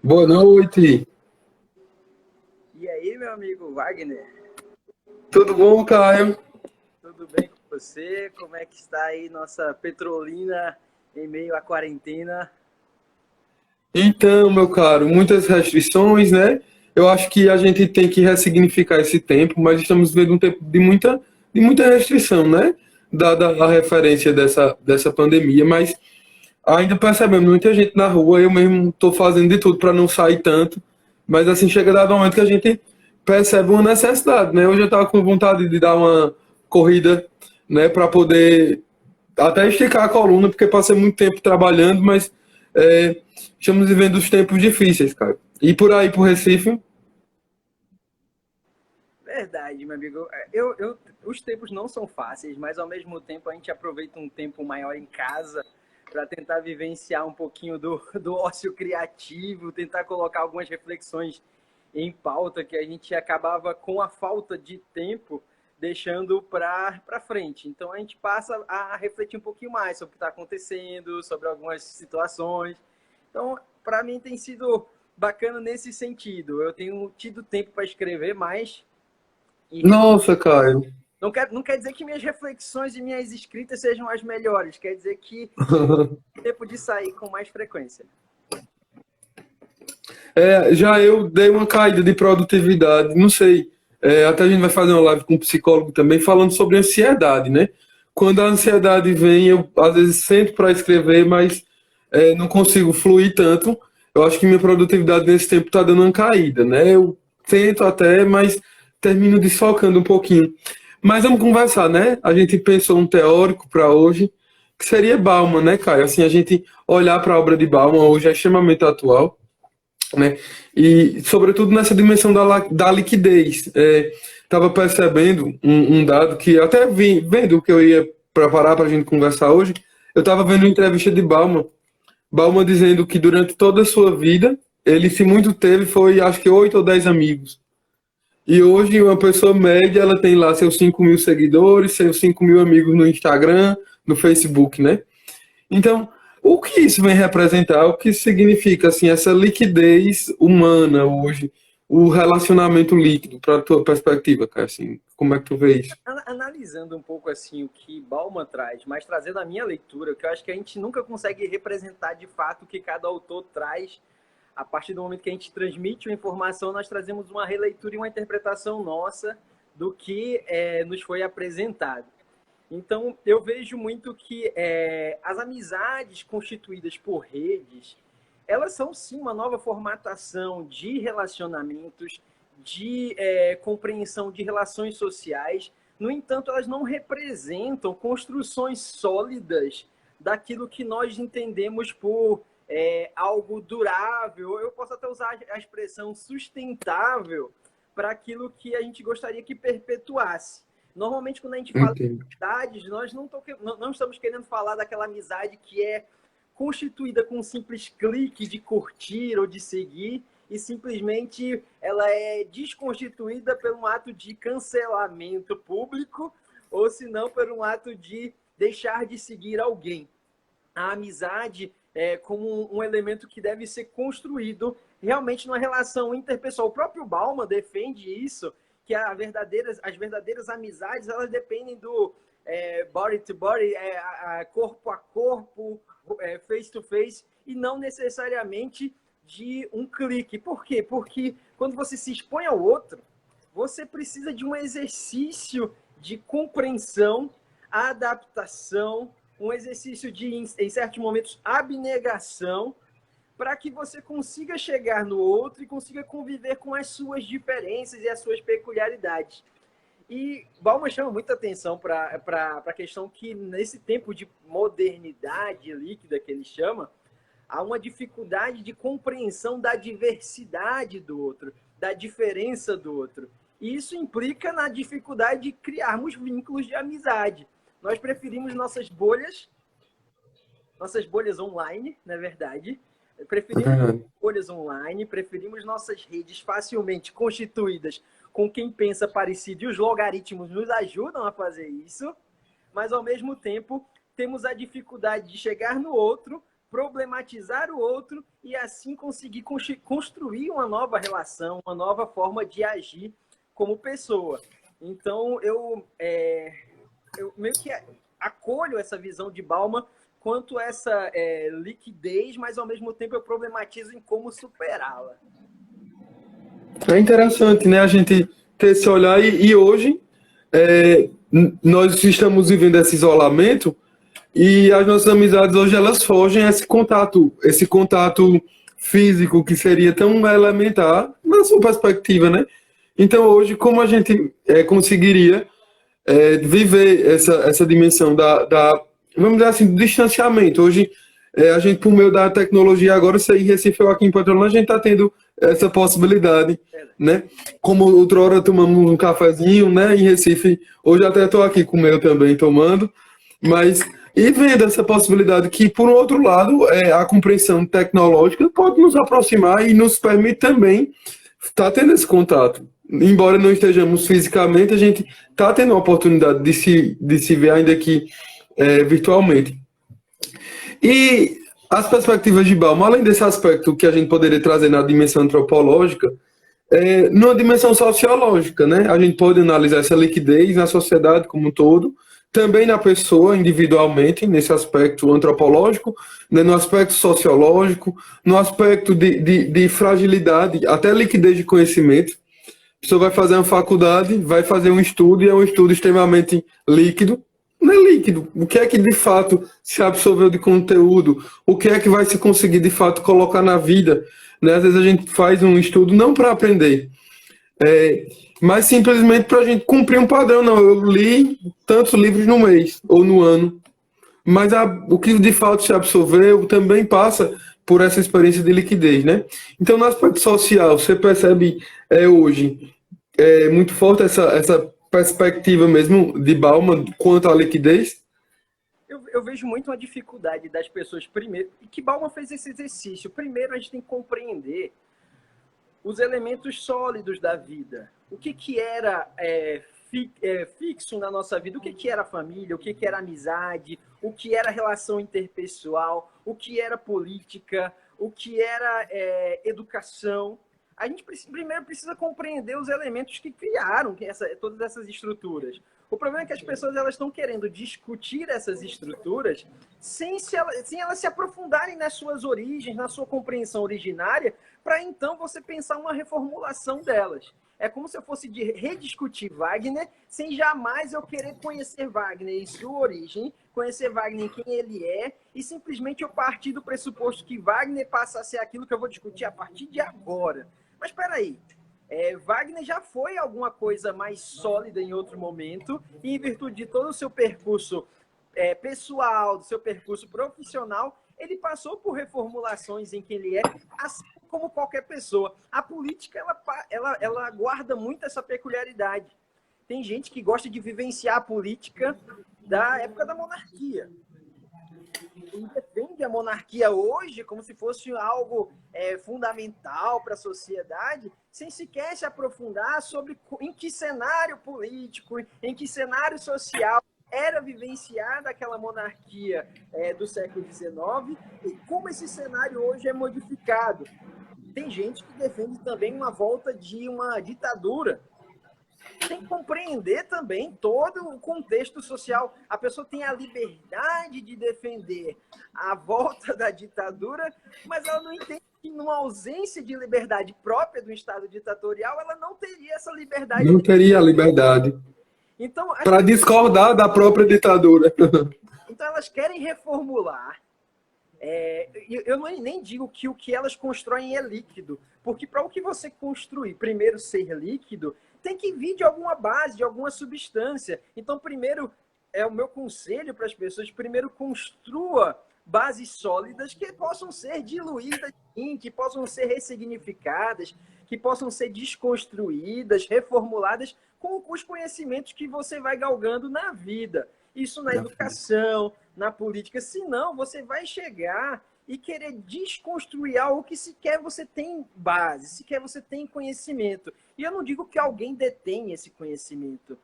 Boa noite. E aí, meu amigo Wagner, Tudo bom, Caio? tudo bem com você? Como é que está aí nossa Petrolina em meio à quarentena? Então, meu caro, muitas restrições, né? Eu acho que a gente tem que ressignificar esse tempo, mas estamos vivendo um tempo de muita restrição, né? Dada a referência dessa pandemia, mas ainda percebemos muita gente na rua. Eu mesmo estou fazendo de tudo para não sair tanto, mas assim chega dado um momento que a gente percebe uma necessidade, né? Hoje eu estava com vontade de dar uma corrida, né, para poder até esticar a coluna, porque passei muito tempo trabalhando, mas é, estamos vivendo os tempos difíceis, cara. E por aí, pro Recife, Verdade, meu amigo. Os tempos não são fáceis, mas ao mesmo tempo a gente aproveita um tempo maior em casa para tentar vivenciar um pouquinho do ócio criativo, tentar colocar algumas reflexões em pauta que a gente acabava com a falta de tempo deixando para frente. Então a gente passa a refletir um pouquinho mais sobre o que está acontecendo, sobre algumas situações. Então, para mim tem sido bacana nesse sentido. Eu tenho tido tempo para escrever mais e nossa, Caio. não quer dizer que minhas reflexões e minhas escritas sejam as melhores, quer dizer que tempo de sair com mais frequência. Já eu dei uma caída de produtividade, não sei. Até a gente vai fazer uma live com um psicólogo também falando sobre ansiedade, né? Quando a ansiedade vem, eu às vezes sento para escrever, mas não consigo fluir tanto. Eu acho que minha produtividade nesse tempo está dando uma caída, né? Eu tento até, mas termino desfocando um pouquinho. Mas vamos conversar, né? A gente pensou um teórico para hoje, que seria Bauman, né, Caio? Assim, a gente olhar para a obra de Bauman hoje é extremamente atual, né? E, sobretudo, nessa dimensão da liquidez. Estava percebendo um dado que até vendo o que eu ia preparar para a gente conversar hoje, eu estava vendo uma entrevista de Bauman dizendo que durante toda a sua vida, ele, se muito teve, foi acho que 8 ou 10 amigos. E hoje, uma pessoa média, ela tem lá seus 5 mil seguidores, seus 5 mil amigos no Instagram, no Facebook, né? Então, o que isso vem representar? O que significa assim essa liquidez humana hoje, o relacionamento líquido, para a tua perspectiva, cara? Assim, como é que tu vê isso? Analisando um pouco assim o que Bauman traz, mas trazendo a minha leitura, que eu acho que a gente nunca consegue representar de fato o que cada autor traz. A partir do momento que a gente transmite uma informação, nós trazemos uma releitura e uma interpretação nossa do que nos foi apresentado. Então, eu vejo muito que as amizades constituídas por redes, elas são sim uma nova formatação de relacionamentos, de compreensão de relações sociais. No entanto, elas não representam construções sólidas daquilo que nós entendemos por algo durável. Eu posso até usar a expressão sustentável para aquilo que a gente gostaria que perpetuasse. Normalmente, quando a gente fala Entendo. de amizades, nós não estamos querendo falar daquela amizade que é constituída com um simples clique de curtir ou de seguir, e simplesmente ela é desconstituída por um ato de cancelamento público, ou se não, por um ato de deixar de seguir alguém. A amizade como um elemento que deve ser construído realmente numa relação interpessoal. O próprio Bauman defende isso, que as verdadeiras amizades, elas dependem do body to body, corpo a corpo, face to face, e não necessariamente de um clique. Por quê? Porque quando você se expõe ao outro, você precisa de um exercício de compreensão, adaptação, um exercício de, em certos momentos, abnegação, para que você consiga chegar no outro e consiga conviver com as suas diferenças e as suas peculiaridades. E Bauman chama muita atenção para a questão que, nesse tempo de modernidade líquida que ele chama, há uma dificuldade de compreensão da diversidade do outro, da diferença do outro. E isso implica na dificuldade de criarmos vínculos de amizade. Nós preferimos nossas bolhas online, na verdade. Preferimos bolhas online, preferimos nossas redes facilmente constituídas com quem pensa parecido, e os logaritmos nos ajudam a fazer isso, mas ao mesmo tempo temos a dificuldade de chegar no outro problematizar o outro e assim conseguir construir uma nova relação, uma nova forma de agir como pessoa. Então, eu meio que acolho essa visão de Bauman quanto a essa liquidez, mas ao mesmo tempo eu problematizo em como superá-la. É interessante, né, a gente ter esse olhar e hoje nós estamos vivendo esse isolamento e as nossas amizades hoje elas fogem a esse contato físico que seria tão elementar na sua perspectiva, né? Então hoje como a gente conseguiria viver essa dimensão vamos dizer assim, do distanciamento. Hoje, a gente, por meio da tecnologia, agora, isso aí, Recife ou aqui em Petrolina, a gente está tendo essa possibilidade, né? Como outrora tomamos um cafezinho, né, em Recife, hoje até estou aqui com o meu também tomando, mas, e vendo essa possibilidade que, por outro lado, a compreensão tecnológica pode nos aproximar e nos permite também estar tendo esse contato. Embora não estejamos fisicamente, a gente está tendo a oportunidade de se ver ainda que virtualmente. E as perspectivas de Bauman, além desse aspecto que a gente poderia trazer na dimensão antropológica, numa dimensão sociológica, né? A gente pode analisar essa liquidez na sociedade como um todo, também na pessoa individualmente, nesse aspecto antropológico, né? No aspecto sociológico, no aspecto de fragilidade, até liquidez de conhecimento. A pessoa vai fazer uma faculdade, vai fazer um estudo, e é um estudo extremamente líquido. Não é líquido. O que é que de fato se absorveu de conteúdo? O que é que vai se conseguir de fato colocar na vida? Né? Às vezes a gente faz um estudo não para aprender, mas simplesmente para a gente cumprir um padrão. Não, eu li tantos livros no mês ou no ano. Mas o que de fato se absorveu também passa por essa experiência de liquidez, né? Então, no aspecto social, você percebe hoje muito forte essa perspectiva mesmo de Bauman quanto à liquidez? Eu vejo muito uma dificuldade das pessoas, primeiro, e que Bauman fez esse exercício. Primeiro, a gente tem que compreender os elementos sólidos da vida. O que era fixo na nossa vida, o que era família, o que era amizade, o que era relação interpessoal, o que era política, o que era educação. A gente primeiro precisa compreender os elementos que criaram todas essas estruturas. O problema é que as pessoas elas estão querendo discutir essas estruturas sem elas se aprofundarem nas suas origens, na sua compreensão originária, para então você pensar uma reformulação delas. É como se eu fosse rediscutir Wagner sem jamais eu querer conhecer Wagner em sua origem, conhecer Wagner em quem ele é, e simplesmente eu partir do pressuposto que Wagner passa a ser aquilo que eu vou discutir a partir de agora. Mas espera aí, Wagner já foi alguma coisa mais sólida em outro momento, e em virtude de todo o seu percurso pessoal, do seu percurso profissional, ele passou por reformulações em quem ele é, assim como qualquer pessoa. A política, ela guarda muito essa peculiaridade. Tem gente que gosta de vivenciar a política da época da monarquia. E defende a monarquia hoje como se fosse algo fundamental para a sociedade, sem sequer se aprofundar sobre em que cenário político, em que cenário social era vivenciada aquela monarquia do século XIX e como esse cenário hoje é modificado. Tem gente que defende também uma volta de uma ditadura. Tem que compreender também todo o contexto social. A pessoa tem a liberdade de defender a volta da ditadura, mas ela não entende que, numa ausência de liberdade própria do Estado ditatorial, ela não teria essa liberdade. Não teria a liberdade. Então, para discordar da própria ditadura. Então, elas querem reformular. Eu nem digo que o que elas constroem é líquido, porque para o que você construir, primeiro ser líquido, tem que vir de alguma base, de alguma substância. Então, primeiro, o meu conselho para as pessoas, primeiro construa bases sólidas que possam ser diluídas, que possam ser ressignificadas, que possam ser desconstruídas, reformuladas com os conhecimentos que você vai galgando na vida. Isso na educação, na política. Senão, você vai chegar e querer desconstruir algo que sequer você tem base, sequer você tem conhecimento. E eu não digo que alguém detém esse conhecimento.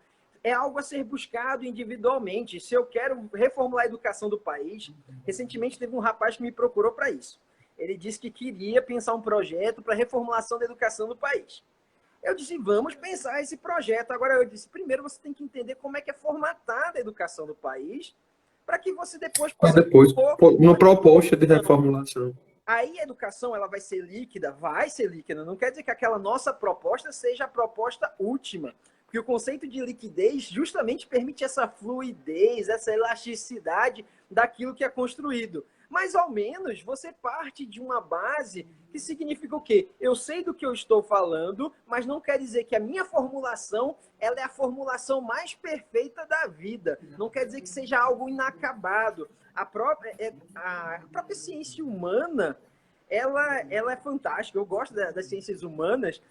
é algo a ser buscado individualmente. Se eu quero reformular a educação do país, recentemente teve um rapaz que me procurou para isso. Ele disse que queria pensar um projeto para a reformulação da educação do país. Eu disse, vamos pensar esse projeto. Agora, eu disse, primeiro você tem que entender como é que é formatada a educação do país, para que você depois possa... Depois, uma proposta de reformulação. Aí a educação ela vai ser líquida, não quer dizer que aquela nossa proposta seja a proposta última, porque o conceito de liquidez justamente permite essa fluidez, essa elasticidade daquilo que é construído. Mas, ao menos, você parte de uma base que significa o quê? Eu sei do que eu estou falando, mas não quer dizer que a minha formulação ela é a formulação mais perfeita da vida. Não quer dizer que seja algo inacabado. A própria ciência humana, ela é fantástica. Eu gosto das ciências humanas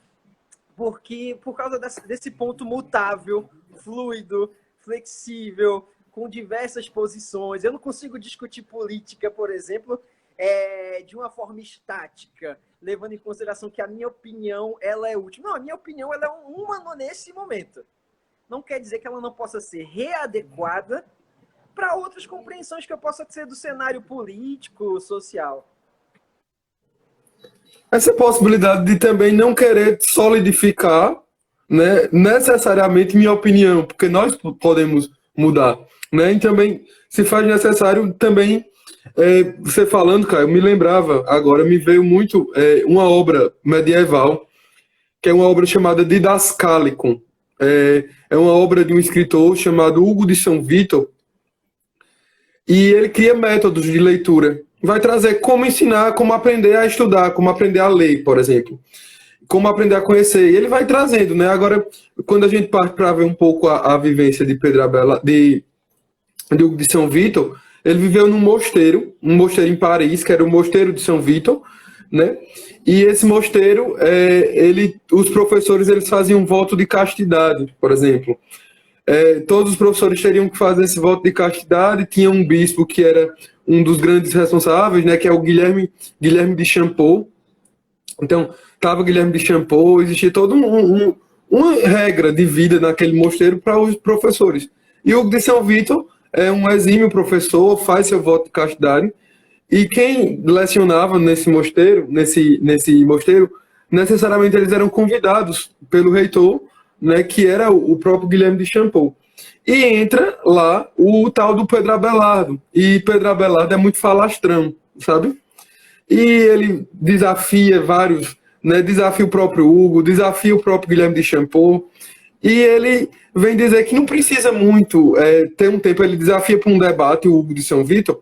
porque, por causa desse ponto mutável, fluido, flexível, com diversas posições. Eu não consigo discutir política, por exemplo, de uma forma estática, levando em consideração que a minha opinião ela é útil. Não, a minha opinião ela é uma nesse momento. Não quer dizer que ela não possa ser readequada para outras compreensões que eu possa ter do cenário político, social. Essa possibilidade de também não querer solidificar, né, necessariamente minha opinião, porque nós podemos mudar, né? E também se faz necessário também, você falando, Caio, me lembrava agora, me veio muito uma obra medieval, que é uma obra chamada Didascalicon. É uma obra de um escritor chamado Hugo de São Vítor, e ele cria métodos de leitura. Vai trazer como ensinar, como aprender a estudar, como aprender a ler, por exemplo. Como aprender a conhecer. E ele vai trazendo, né? Agora, quando a gente parte para ver um pouco a vivência de Pedro Abelard, de Hugo de São Vítor, ele viveu num mosteiro, um mosteiro em Paris, que era o Mosteiro de São Vítor, né? E esse mosteiro, os professores eles faziam um voto de castidade, por exemplo. Todos os professores teriam que fazer esse voto de castidade. Tinha um bispo que era um dos grandes responsáveis, né, que é o Guilherme de Champeaux. Então, estava Guilherme de Champeaux, existia toda uma regra de vida naquele mosteiro para os professores. E o Hugo de São Vítor é um exímio professor, faz seu voto de castidade, e quem lecionava nesse mosteiro, necessariamente eles eram convidados pelo reitor, né, que era o próprio Guilherme de Champeaux. E entra lá o tal do Pedro Abelardo. E Pedro Abelardo é muito falastrão, sabe? E ele desafia vários, né, desafia o próprio Hugo, desafia o próprio Guilherme de Champeaux. E ele vem dizer que não precisa muito ter um tempo. Ele desafia para um debate o Hugo de São Vítor.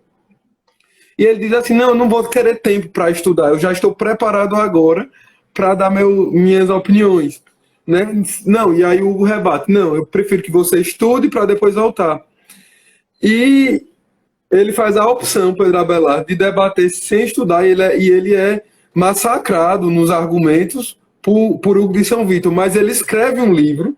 E ele diz assim, não, eu não vou querer tempo para estudar. Eu já estou preparado agora para dar minhas opiniões. Né? Não, e aí o Hugo rebate, não, eu prefiro que você estude para depois voltar. E ele faz a opção, Pedro Abelardo, de debater sem estudar, e ele é massacrado nos argumentos por Hugo de São Vítor, mas ele escreve um livro,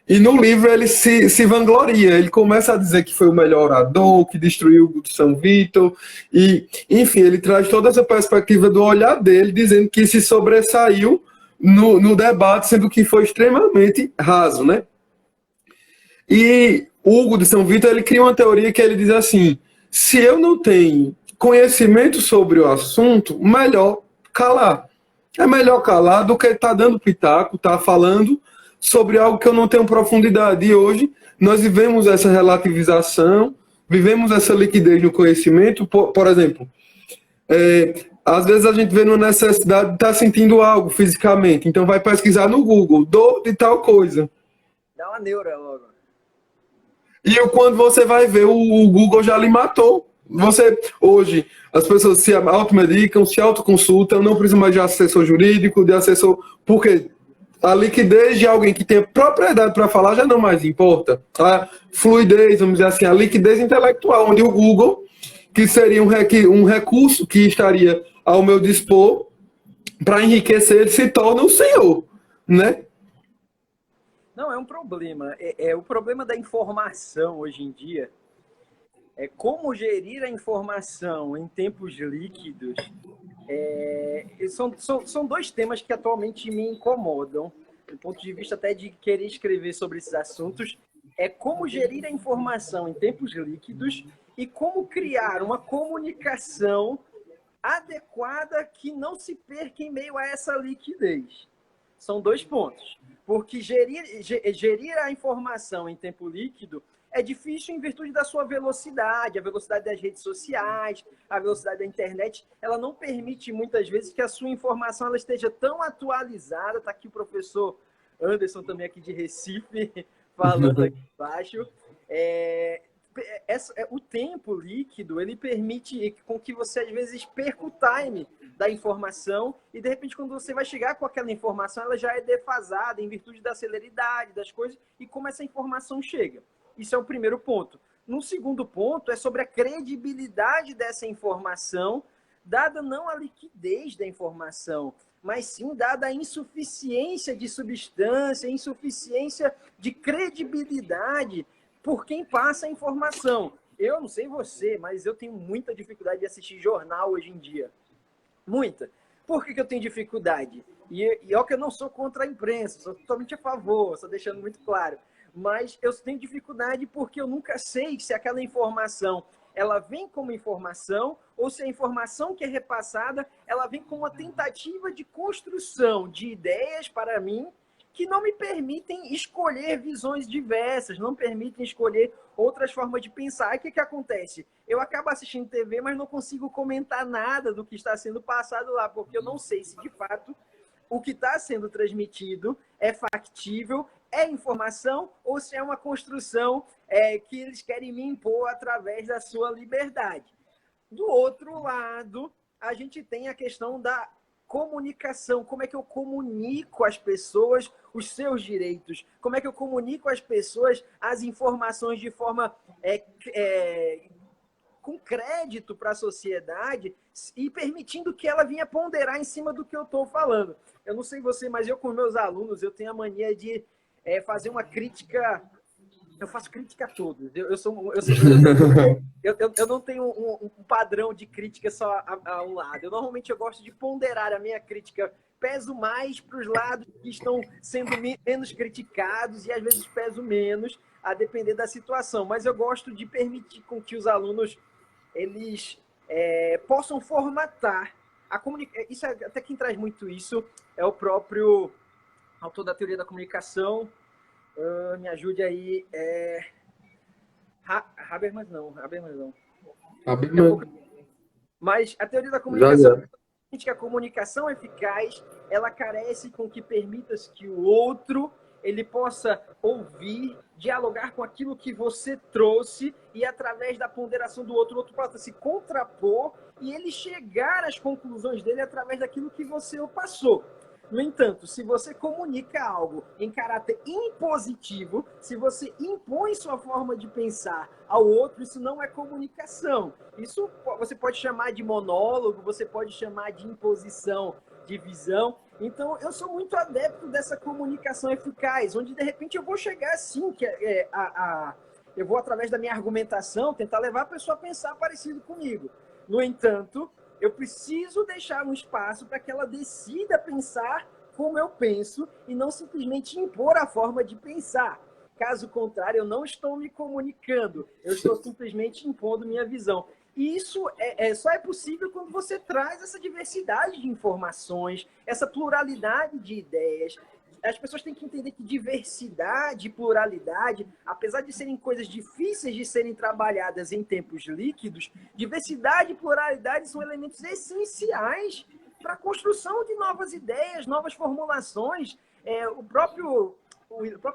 e no livro ele se vangloria, ele começa a dizer que foi o melhor orador, que destruiu Hugo de São Vítor, e enfim, ele traz toda essa perspectiva do olhar dele, dizendo que se sobressaiu no debate, sendo que foi extremamente raso, né? E Hugo de São Vítor, ele cria uma teoria que ele diz assim, se eu não tenho conhecimento sobre o assunto, melhor calar. É melhor calar do que estar dando pitaco, estar falando sobre algo que eu não tenho profundidade. E hoje nós vivemos essa relativização, vivemos essa liquidez no conhecimento. Por exemplo, às vezes a gente vê uma necessidade de estar sentindo algo fisicamente, então vai pesquisar no Google, dor de tal coisa. Dá uma neura logo. E quando você vai ver, o Google já lhe matou. Hoje, as pessoas se automedicam, se autoconsultam, não precisa mais de assessor jurídico, de assessor... Porque a liquidez de alguém que tem propriedade para falar já não mais importa. A fluidez, vamos dizer assim, a liquidez intelectual, onde o Google, que seria um recurso que estaria ao meu dispor para enriquecer, ele se torna o senhor, né? Não, é um problema. O problema da informação hoje em dia é como gerir a informação em tempos líquidos. São dois temas que atualmente me incomodam, do ponto de vista até de querer escrever sobre esses assuntos. é como gerir a informação em tempos líquidos e como criar uma comunicação adequada que não se perca em meio a essa liquidez. São 2 pontos. Porque gerir a informação em tempo líquido é difícil em virtude da sua velocidade, a velocidade das redes sociais, a velocidade da internet. Ela não permite, muitas vezes, que a sua informação ela esteja tão atualizada. Está aqui o professor Anderson, também aqui de Recife, falando aqui embaixo. O tempo líquido, ele permite com que você, às vezes, perca o time da informação e, de repente, quando você vai chegar com aquela informação, ela já é defasada em virtude da celeridade das coisas e como essa informação chega. Isso é o primeiro ponto. No segundo ponto, é sobre a credibilidade dessa informação, dada não a liquidez da informação, mas sim dada a insuficiência de substância, insuficiência de credibilidade por quem passa a informação. Eu não sei você, mas eu tenho muita dificuldade de assistir jornal hoje em dia. Muita. Por que eu tenho dificuldade? E ó que eu não sou contra a imprensa, sou totalmente a favor, estou deixando muito claro. Mas eu tenho dificuldade porque eu nunca sei se aquela informação ela vem como informação ou se a informação que é repassada ela vem como uma tentativa de construção de ideias para mim que não me permitem escolher visões diversas, não permitem escolher outras formas de pensar. E o que acontece? Eu acabo assistindo TV, mas não consigo comentar nada do que está sendo passado lá, porque eu não sei se, de fato, o que está sendo transmitido é factível, é informação, ou se é uma construção que eles querem me impor através da sua liberdade. Do outro lado, a gente tem a questão da comunicação, como é que eu comunico às pessoas os seus direitos, como é que eu comunico às pessoas as informações de forma com crédito para a sociedade e permitindo que ela venha ponderar em cima do que eu estou falando. Eu não sei você, mas eu com meus alunos, eu tenho a mania de fazer uma crítica. Eu faço crítica a todos. Eu não tenho um padrão de crítica só a um lado. Normalmente eu gosto de ponderar a minha crítica. Peso mais para os lados que estão sendo menos criticados e às vezes peso menos, a depender da situação. Mas eu gosto de permitir com que os alunos eles possam formatar a comunicação. Isso até quem traz muito isso é o próprio autor da teoria da comunicação. Me ajude aí. Habermas não. Mas a teoria da comunicação diz que a comunicação eficaz ela carece com que permita que o outro ele possa ouvir, dialogar com aquilo que você trouxe e através da ponderação do outro, o outro possa se contrapor e ele chegar às conclusões dele através daquilo que você o passou. No entanto, se você comunica algo em caráter impositivo, se você impõe sua forma de pensar ao outro, isso não é comunicação. Isso você pode chamar de monólogo, você pode chamar de imposição de visão. Então, eu sou muito adepto dessa comunicação eficaz, onde, de repente, eu vou chegar assim, eu vou, através da minha argumentação, tentar levar a pessoa a pensar parecido comigo. No entanto, eu preciso deixar um espaço para que ela decida pensar como eu penso e não simplesmente impor a forma de pensar. Caso contrário, eu não estou me comunicando, eu estou simplesmente impondo minha visão. E isso só é possível quando você traz essa diversidade de informações, essa pluralidade de ideias. As pessoas têm que entender que diversidade e pluralidade, apesar de serem coisas difíceis de serem trabalhadas em tempos líquidos, diversidade e pluralidade são elementos essenciais para a construção de novas ideias, novas formulações. O próprio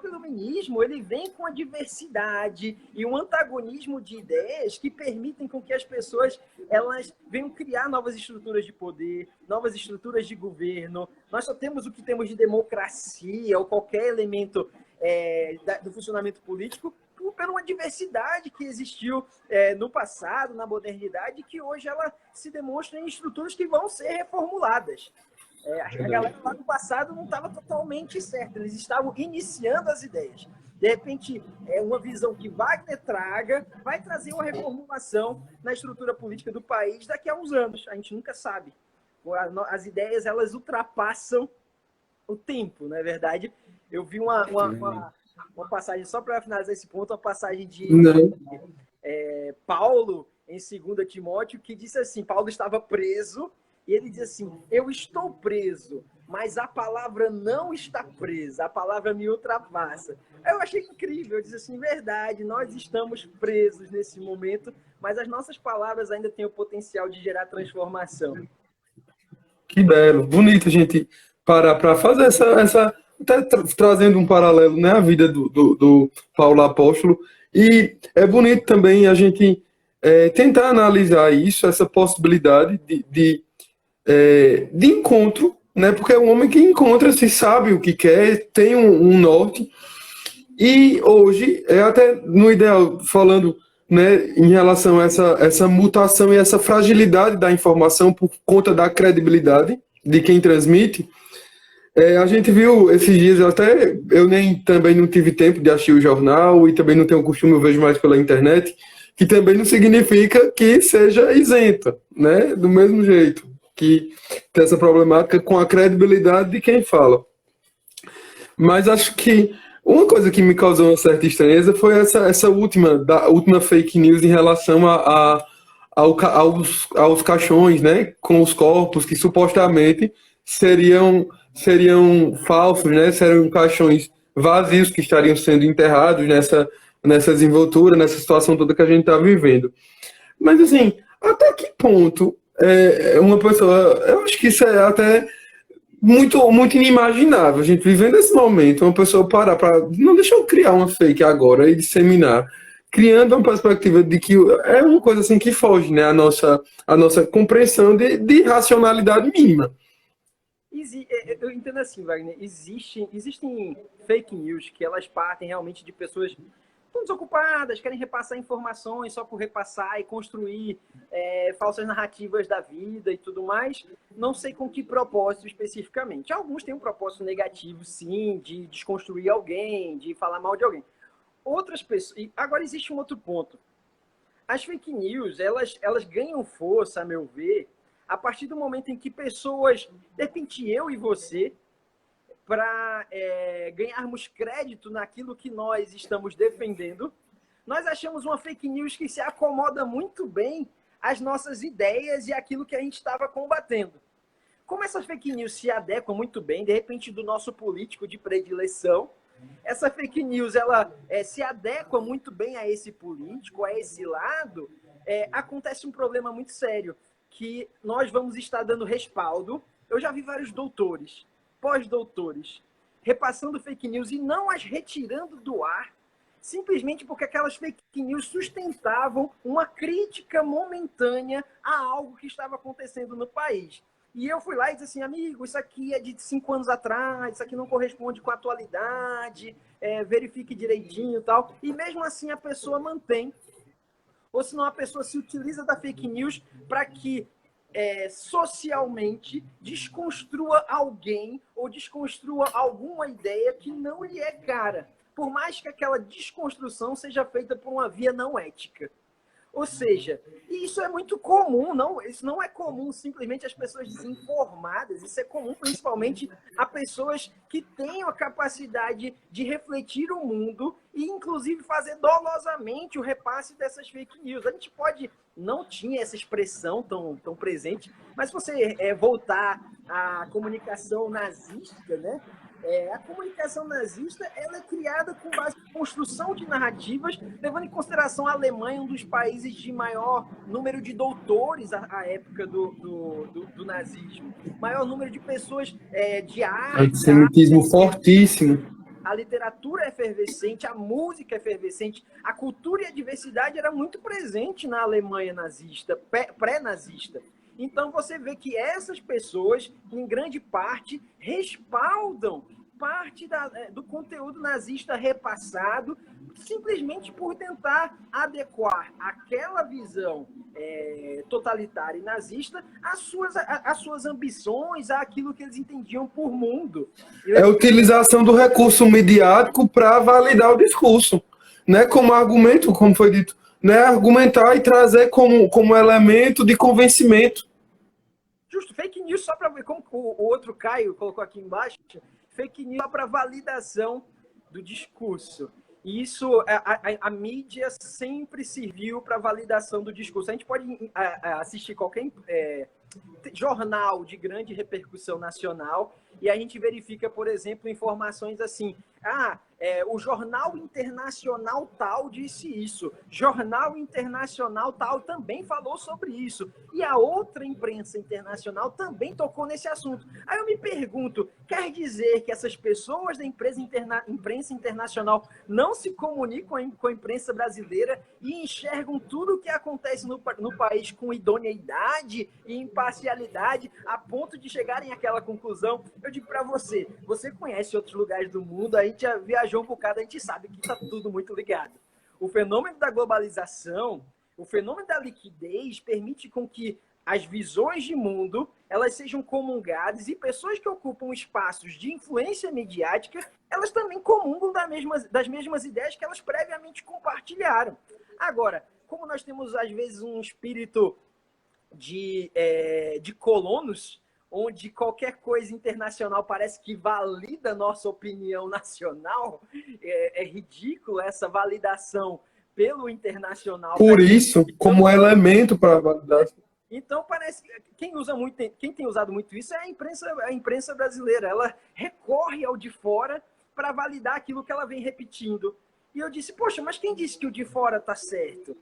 iluminismo ele vem com a diversidade e um antagonismo de ideias que permitem com que as pessoas elas venham criar novas estruturas de poder, novas estruturas de governo. Nós só temos o que temos de democracia ou qualquer elemento do funcionamento político por uma diversidade que existiu no passado, na modernidade, que hoje ela se demonstra em estruturas que vão ser reformuladas. A galera lá do passado não estava totalmente certa, eles estavam iniciando as ideias. De repente, uma visão que Wagner traga vai trazer uma reformulação na estrutura política do país daqui a uns anos. A gente nunca sabe. As ideias, elas ultrapassam o tempo, não é verdade? Eu vi uma uma passagem, só para finalizar esse ponto, uma passagem de Não. Paulo em 2 Timóteo, que disse assim, Paulo estava preso, e ele diz assim, eu estou preso, mas a palavra não está presa, a palavra me ultrapassa. Eu achei incrível, eu disse assim, verdade, nós estamos presos nesse momento, mas as nossas palavras ainda têm o potencial de gerar transformação. Que belo, bonito a gente parar para fazer até trazendo um paralelo, né, a vida do Paulo Apóstolo, e é bonito também a gente tentar analisar isso, essa possibilidade de encontro, né, porque é um homem que encontra-se, sabe o que quer, tem um norte, e hoje, até no ideal, falando, né, em relação a essa mutação e essa fragilidade da informação por conta da credibilidade de quem transmite, a gente viu esses dias, até eu também não tive tempo de assistir o jornal e também não tenho costume, eu vejo mais pela internet, que também não significa que seja isenta, né, do mesmo jeito, que tem essa problemática com a credibilidade de quem fala. Mas acho que uma coisa que me causou uma certa estranheza foi essa última fake news em relação aos caixões, né, com os corpos que supostamente seriam falsos, né, seriam caixões vazios que estariam sendo enterrados nessa desenvoltura, nessa situação toda que a gente está vivendo. Mas assim, até que ponto uma pessoa, eu acho que isso é até muito, muito inimaginável, a gente vivendo esse momento, uma pessoa parar para, não, deixa eu criar uma fake agora e disseminar, criando uma perspectiva de que é uma coisa assim que foge, né, a nossa compreensão de racionalidade mínima. Eu entendo assim, Wagner, existem fake news que elas partem realmente de pessoas estão desocupadas, querem repassar informações só por repassar e construir falsas narrativas da vida e tudo mais. Não sei com que propósito especificamente. Alguns têm um propósito negativo, sim, de desconstruir alguém, de falar mal de alguém. Outras pessoas... E agora existe um outro ponto. As fake news, elas ganham força, a meu ver, a partir do momento em que pessoas, de repente eu e você, para ganharmos crédito naquilo que nós estamos defendendo, nós achamos uma fake news que se acomoda muito bem às nossas ideias e aquilo que a gente estava combatendo. Como essas fake news se adequam muito bem, de repente, do nosso político de predileção, essa fake news ela se adequa muito bem a esse político, a esse lado, acontece um problema muito sério, que nós vamos estar dando respaldo. Eu já vi vários doutores, pós-doutores, repassando fake news e não as retirando do ar, simplesmente porque aquelas fake news sustentavam uma crítica momentânea a algo que estava acontecendo no país. E eu fui lá e disse assim, amigo, isso aqui é de 5 anos atrás, isso aqui não corresponde com a atualidade, verifique direitinho e tal. E mesmo assim a pessoa mantém, ou senão a pessoa se utiliza da fake news para que socialmente desconstrua alguém ou desconstrua alguma ideia que não lhe é cara, por mais que aquela desconstrução seja feita por uma via não ética. Ou seja, isso é muito comum, isso não é comum simplesmente as pessoas desinformadas, isso é comum principalmente a pessoas que tenham a capacidade de refletir o mundo e inclusive fazer dolosamente o repasse dessas fake news. A gente não tinha essa expressão tão presente, mas se você voltar à comunicação nazista, né? A comunicação nazista ela é criada com base em construção de narrativas, levando em consideração a Alemanha, um dos países de maior número de doutores à época do nazismo. Maior número de pessoas de arte. Antissemitismo fortíssimo. A literatura é efervescente, a música é efervescente, a cultura e a diversidade era muito presente na Alemanha nazista, pré-nazista. Então, você vê que essas pessoas, em grande parte, respaldam parte do conteúdo nazista repassado, simplesmente por tentar adequar aquela visão totalitária e nazista às suas ambições, àquilo que eles entendiam por mundo. A utilização do recurso midiático para validar o discurso, né? Como argumento, como foi dito, né? Argumentar e trazer como elemento de convencimento. Justo, fake news só para ver, como o outro Caio colocou aqui embaixo, fake news só para validação do discurso. E isso, a mídia sempre serviu para validação do discurso. A gente pode assistir qualquer jornal de grande repercussão nacional e a gente verifica, por exemplo, informações assim: o jornal internacional tal disse isso, jornal internacional tal também falou sobre isso, e a outra imprensa internacional também tocou nesse assunto. Aí eu me pergunto, quer dizer que essas pessoas da imprensa internacional não se comunicam com a imprensa brasileira e enxergam tudo o que acontece no país com idoneidade e imparcialidade a ponto de chegarem àquela conclusão? Eu digo para você, você conhece outros lugares do mundo, a gente já viajou um bocado, a gente sabe que está tudo muito ligado. O fenômeno da globalização, o fenômeno da liquidez permite com que as visões de mundo elas sejam comungadas e pessoas que ocupam espaços de influência mediática, elas também comungam das mesmas ideias que elas previamente compartilharam. Agora, como nós temos às vezes um espírito de colonos, onde qualquer coisa internacional parece que valida a nossa opinião nacional, é ridículo essa validação pelo internacional. Por isso, como elemento para validar. Então, parece que quem tem usado muito isso é a imprensa brasileira. Ela recorre ao de fora para validar aquilo que ela vem repetindo. E eu disse, poxa, mas quem disse que o de fora está certo?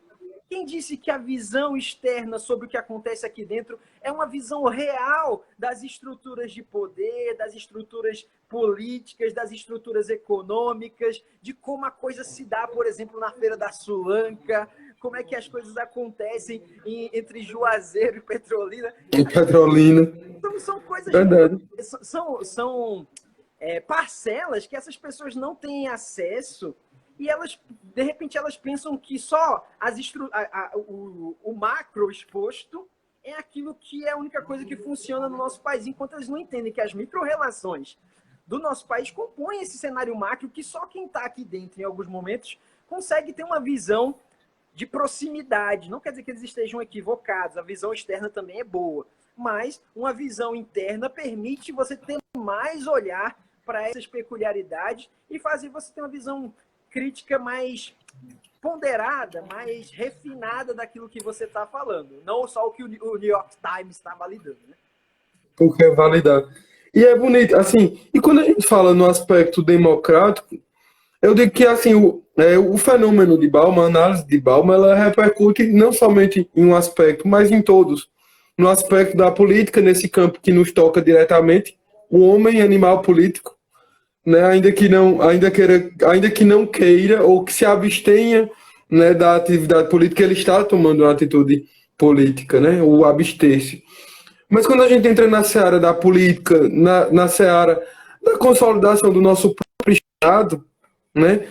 Quem disse que a visão externa sobre o que acontece aqui dentro é uma visão real das estruturas de poder, das estruturas políticas, das estruturas econômicas, de como a coisa se dá, por exemplo, na Feira da Sulanca, como é que as coisas acontecem entre Juazeiro e Petrolina. E Petrolina. Então, são coisas... Verdade. São parcelas que essas pessoas não têm acesso. E elas, de repente, elas pensam que só o macro exposto é aquilo que é a única coisa que funciona no nosso país, enquanto eles não entendem que as micro-relações do nosso país compõem esse cenário macro que só quem está aqui dentro, em alguns momentos, consegue ter uma visão de proximidade. Não quer dizer que eles estejam equivocados, a visão externa também é boa, mas uma visão interna permite você ter mais olhar para essas peculiaridades e fazer você ter uma visão crítica mais ponderada, mais refinada daquilo que você está falando. Não só o que o New York Times está validando, né? O que é validado. E é bonito, assim, e quando a gente fala no aspecto democrático, eu digo que, assim, o fenômeno de Bauman, a análise de Bauman, ela repercute não somente em um aspecto, mas em todos. No aspecto da política, nesse campo que nos toca diretamente, o homem animal político, né, ainda que não queira ou que se abstenha, né, da atividade política, ele está tomando uma atitude política, né, o abster-se. Mas quando a gente entra na seara da política, na seara da consolidação do nosso próprio Estado, né,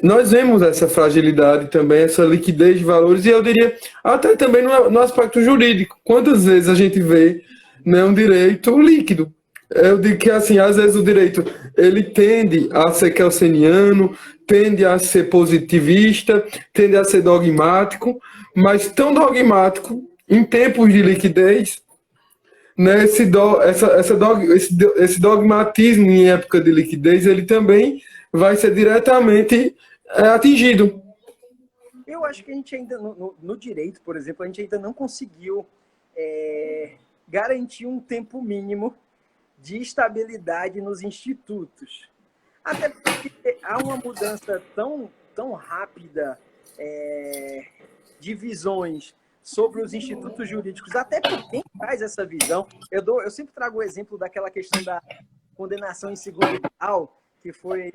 nós vemos essa fragilidade também, essa liquidez de valores, e eu diria até também no aspecto jurídico. Quantas vezes a gente vê, né, um direito líquido? Eu digo que, assim, às vezes o direito ele tende a ser kelseniano, tende a ser positivista, tende a ser dogmático, mas tão dogmático em tempos de liquidez, né, esse dogmatismo em época de liquidez, ele também vai ser diretamente atingido. Eu acho que a gente ainda, no direito, por exemplo, a gente ainda não conseguiu garantir um tempo mínimo de estabilidade nos institutos. Até porque há uma mudança tão rápida de visões sobre os institutos jurídicos, até por quem faz essa visão. Eu sempre trago o exemplo daquela questão da condenação em segundo grau, que foi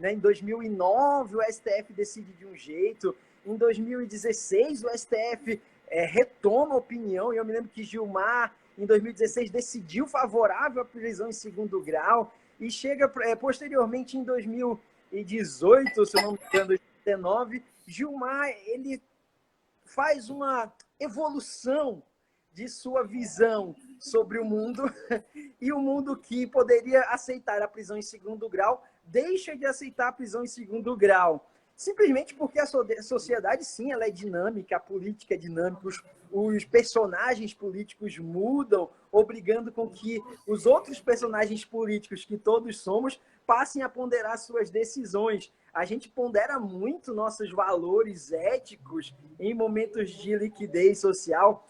em 2009 o STF decide de um jeito, em 2016 o STF retoma a opinião, e eu me lembro que Gilmar, em 2016, decidiu favorável à prisão em segundo grau, e chega posteriormente em 2018, se eu não me engano, 2019, Gilmar ele faz uma evolução de sua visão sobre o mundo, e o mundo que poderia aceitar a prisão em segundo grau deixa de aceitar a prisão em segundo grau. Simplesmente porque a sociedade, sim, ela é dinâmica, a política é dinâmica, os personagens políticos mudam, obrigando com que os outros personagens políticos que todos somos passem a ponderar suas decisões. A gente pondera muito nossos valores éticos em momentos de liquidez social,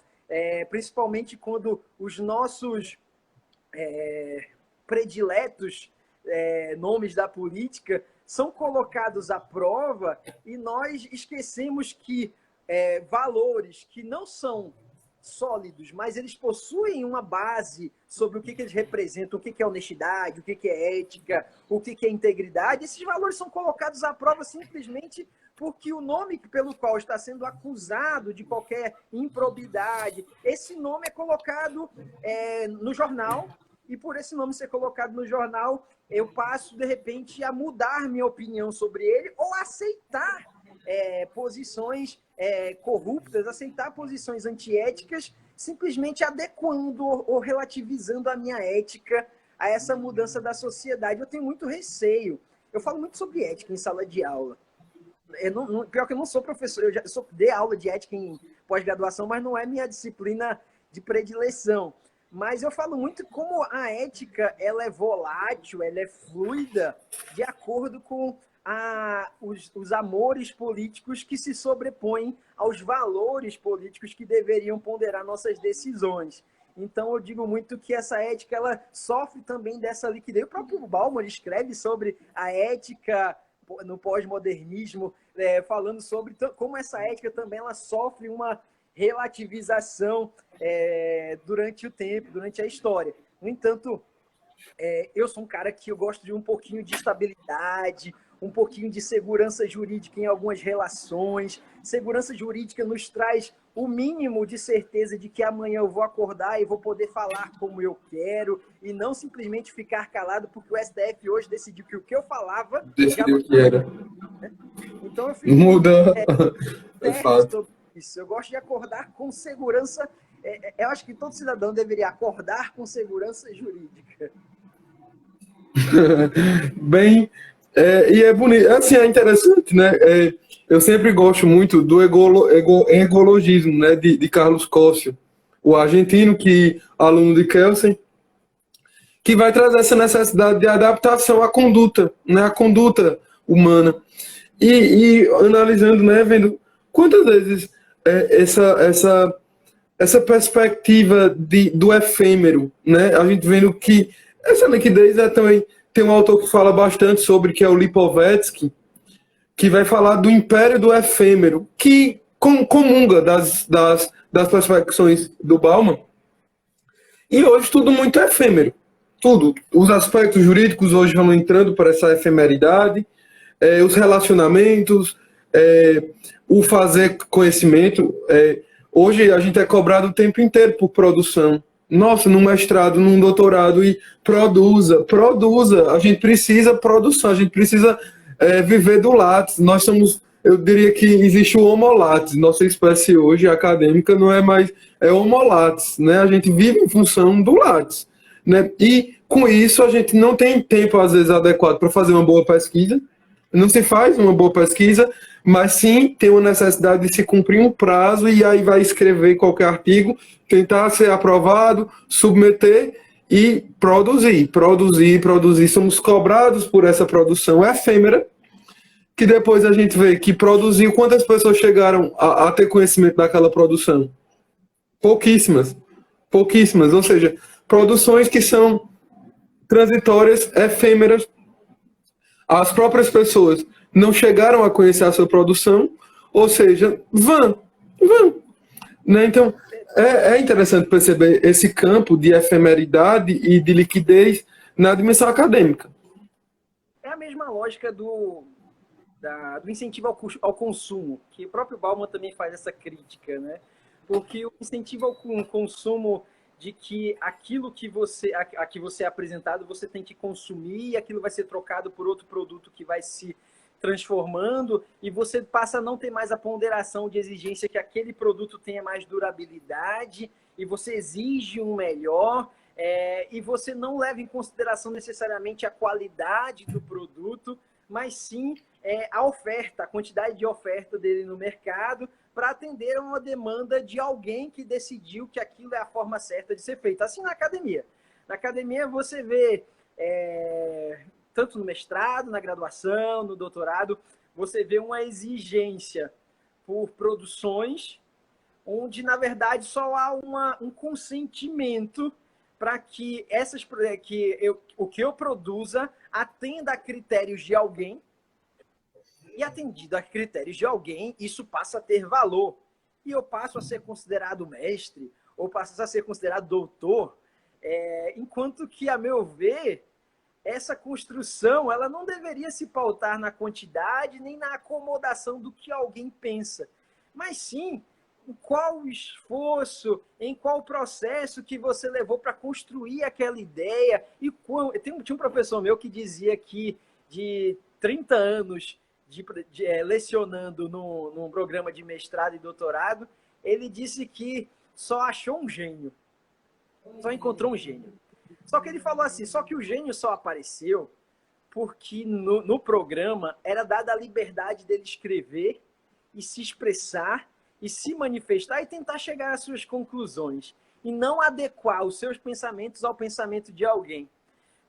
principalmente quando os nossos prediletos nomes da política são colocados à prova e nós esquecemos que valores que não são sólidos, mas eles possuem uma base sobre o que eles representam, o que é honestidade, o que é ética, o que é integridade. Esses valores são colocados à prova simplesmente porque o nome pelo qual está sendo acusado de qualquer improbidade, esse nome é colocado no jornal, e por esse nome ser colocado no jornal, eu passo, de repente, a mudar minha opinião sobre ele ou aceitar posições corruptas, aceitar posições antiéticas, simplesmente adequando ou relativizando a minha ética a essa mudança da sociedade. Eu tenho muito receio. Eu falo muito sobre ética em sala de aula. Pior que eu não sou professor, eu dei aula de ética em pós-graduação, mas não é minha disciplina de predileção. Mas eu falo muito como a ética ela é volátil, ela é fluida, de acordo com os amores políticos que se sobrepõem aos valores políticos que deveriam ponderar nossas decisões. Então, eu digo muito que essa ética ela sofre também dessa liquidez. O próprio Bauman escreve sobre a ética no pós-modernismo, falando sobre como essa ética também ela sofre uma relativização durante o tempo, durante a história. No entanto, eu sou um cara que eu gosto de um pouquinho de estabilidade, um pouquinho de segurança jurídica em algumas relações. Segurança jurídica nos traz o mínimo de certeza de que amanhã eu vou acordar e vou poder falar como eu quero e não simplesmente ficar calado porque o STF hoje decidiu que o que eu falava... Decidiu que era. Então eu fico... Muda. É fato. Isso. Eu gosto de acordar com segurança. Eu acho que todo cidadão deveria acordar com segurança jurídica. Bem, e é bonito, assim, é interessante, né? Eu sempre gosto muito do egologismo, né? De Carlos Cóssio, o argentino, aluno de Kelsen, que vai trazer essa necessidade de adaptação à conduta, né? A conduta humana. E analisando, né? Vendo quantas vezes essa perspectiva do efêmero, né? A gente vendo que essa liquidez também tem um autor que fala bastante sobre, que é o Lipovetsky, que vai falar do império do efêmero, que comunga das perspectivas do Bauman. E hoje tudo muito efêmero. Tudo. Os aspectos jurídicos hoje vão entrando para essa efemeridade, os relacionamentos, o fazer conhecimento. Hoje a gente é cobrado o tempo inteiro por produção. Nossa, num mestrado, num doutorado, e produza. A gente precisa produção, a gente precisa viver do látis. Nós somos, eu diria que existe o homo látis. Nossa espécie hoje acadêmica não é mais, é homo látis, né? A gente vive em função do látis, né? E com isso a gente não tem tempo, às vezes, adequado para fazer uma boa pesquisa. Não se faz uma boa pesquisa, mas sim tem uma necessidade de se cumprir um prazo e aí vai escrever qualquer artigo, tentar ser aprovado, submeter e produzir. Somos cobrados por essa produção efêmera, que depois a gente vê que produziu. Quantas pessoas chegaram a ter conhecimento daquela produção? Pouquíssimas. Ou seja, produções que são transitórias, efêmeras. As próprias pessoas não chegaram a conhecer a sua produção, ou seja, vão. Né? Então, é interessante perceber esse campo de efemeridade e de liquidez na dimensão acadêmica. É a mesma lógica do incentivo ao consumo, que o próprio Bauman também faz essa crítica, né? Porque o incentivo ao consumo de que aquilo que você é apresentado, você tem que consumir, e aquilo vai ser trocado por outro produto que vai se transformando, e você passa a não ter mais a ponderação de exigência que aquele produto tenha mais durabilidade, e você exige um melhor, e você não leva em consideração necessariamente a qualidade do produto, mas sim a oferta, a quantidade de oferta dele no mercado para atender a uma demanda de alguém que decidiu que aquilo é a forma certa de ser feito. Assim na academia. Na academia você vê, tanto no mestrado, na graduação, no doutorado, você vê uma exigência por produções onde, na verdade, só há um consentimento para que o que eu produza atenda a critérios de alguém, e atendido a critérios de alguém, isso passa a ter valor. E eu passo a ser considerado mestre, ou passo a ser considerado doutor, enquanto que, a meu ver, essa construção ela não deveria se pautar na quantidade nem na acomodação do que alguém pensa, mas sim em qual esforço, em qual processo que você levou para construir aquela ideia. E tinha um professor meu que dizia que de 30 anos lecionando num programa de mestrado e doutorado, ele disse que só achou um gênio, só encontrou um gênio. Só que ele falou assim, só que o gênio só apareceu porque no programa era dada a liberdade dele escrever e se expressar e se manifestar e tentar chegar às suas conclusões e não adequar os seus pensamentos ao pensamento de alguém.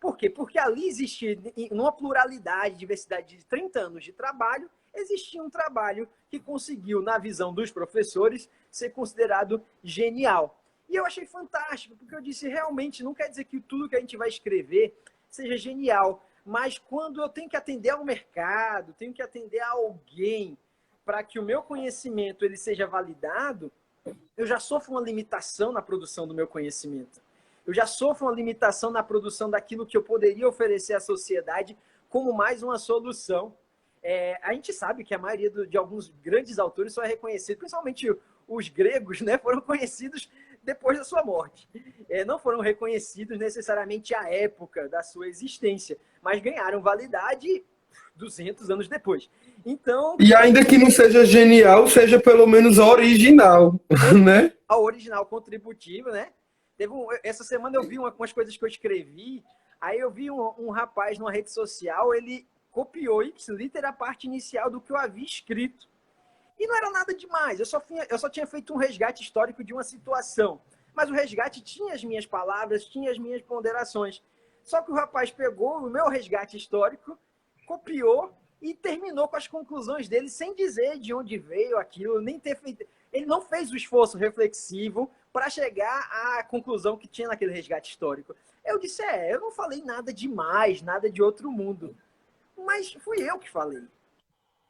Por quê? Porque ali existia, numa pluralidade, diversidade de 30 anos de trabalho, existia um trabalho que conseguiu, na visão dos professores, ser considerado genial. E eu achei fantástico, porque eu disse, realmente, não quer dizer que tudo que a gente vai escrever seja genial, mas quando eu tenho que atender ao mercado, tenho que atender a alguém, para que o meu conhecimento ele seja validado, eu já sofro uma limitação na produção do meu conhecimento. Eu já sofro uma limitação na produção daquilo que eu poderia oferecer à sociedade como mais uma solução. A gente sabe que a maioria de alguns grandes autores só é reconhecido, principalmente os gregos, né, foram conhecidos depois da sua morte. Não foram reconhecidos necessariamente à época da sua existência, mas ganharam validade 200 anos depois. Então, e ainda que não seja genial, seja pelo menos original, né? A original contributiva, né? Essa semana eu vi umas coisas que eu escrevi, aí eu vi um rapaz numa rede social, ele copiou ipsiliter a parte inicial do que eu havia escrito. E não era nada demais, eu só tinha feito um resgate histórico de uma situação. Mas o resgate tinha as minhas palavras, tinha as minhas ponderações. Só que o rapaz pegou o meu resgate histórico, copiou e terminou com as conclusões dele sem dizer de onde veio aquilo, nem ter feito. Ele não fez o esforço reflexivo para chegar à conclusão que tinha naquele resgate histórico. Eu disse, eu não falei nada demais, nada de outro mundo. Mas fui eu que falei.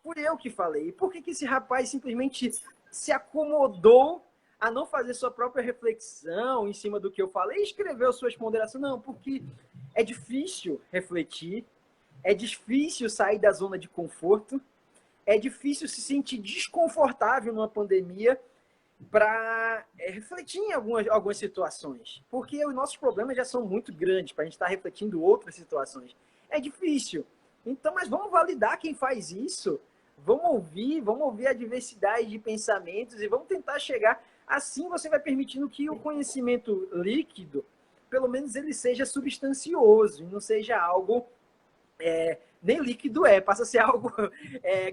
Fui eu que falei. E por que esse rapaz simplesmente se acomodou a não fazer sua própria reflexão em cima do que eu falei e escreveu suas ponderações? Não, porque é difícil refletir, é difícil sair da zona de conforto, é difícil se sentir desconfortável numa pandemia para refletir em algumas situações. Porque os nossos problemas já são muito grandes para a gente estar refletindo outras situações. É difícil. Então, mas vamos validar quem faz isso. Vamos ouvir a diversidade de pensamentos e vamos tentar chegar. Assim você vai permitindo que o conhecimento líquido, pelo menos ele seja substancioso e não seja algo... nem líquido passa a ser algo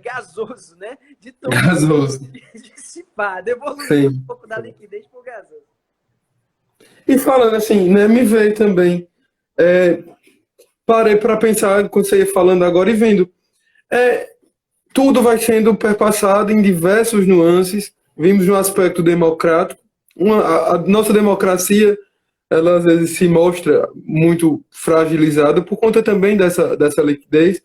gasoso, né? De tão Gasoso. dissipado, evoluir um pouco da liquidez para o gasoso. E falando assim, né, me veio também, parei para pensar, quando você ia falando agora e vendo, tudo vai sendo perpassado em diversos nuances, vimos no aspecto democrático, a nossa democracia, ela às vezes se mostra muito fragilizada por conta também dessa liquidez,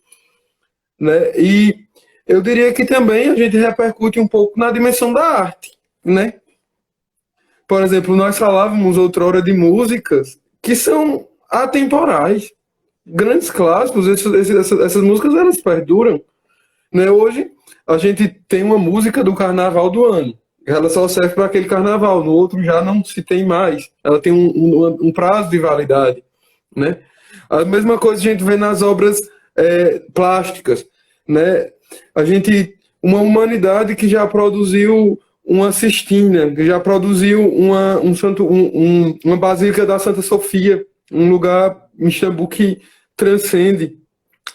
né? E eu diria que também a gente repercute um pouco na dimensão da arte, né? Por exemplo, nós falávamos outrora de músicas que são atemporais, grandes clássicos, essas músicas elas perduram, né? Hoje a gente tem uma música do carnaval do ano. Ela só serve para aquele carnaval, no outro já não se tem mais. Ela tem um prazo de validade, né? A mesma coisa a gente vê nas obras plásticas, né? Uma humanidade que já produziu uma Sistina, que já produziu uma Basílica da Santa Sofia, um lugar em Istambul que transcende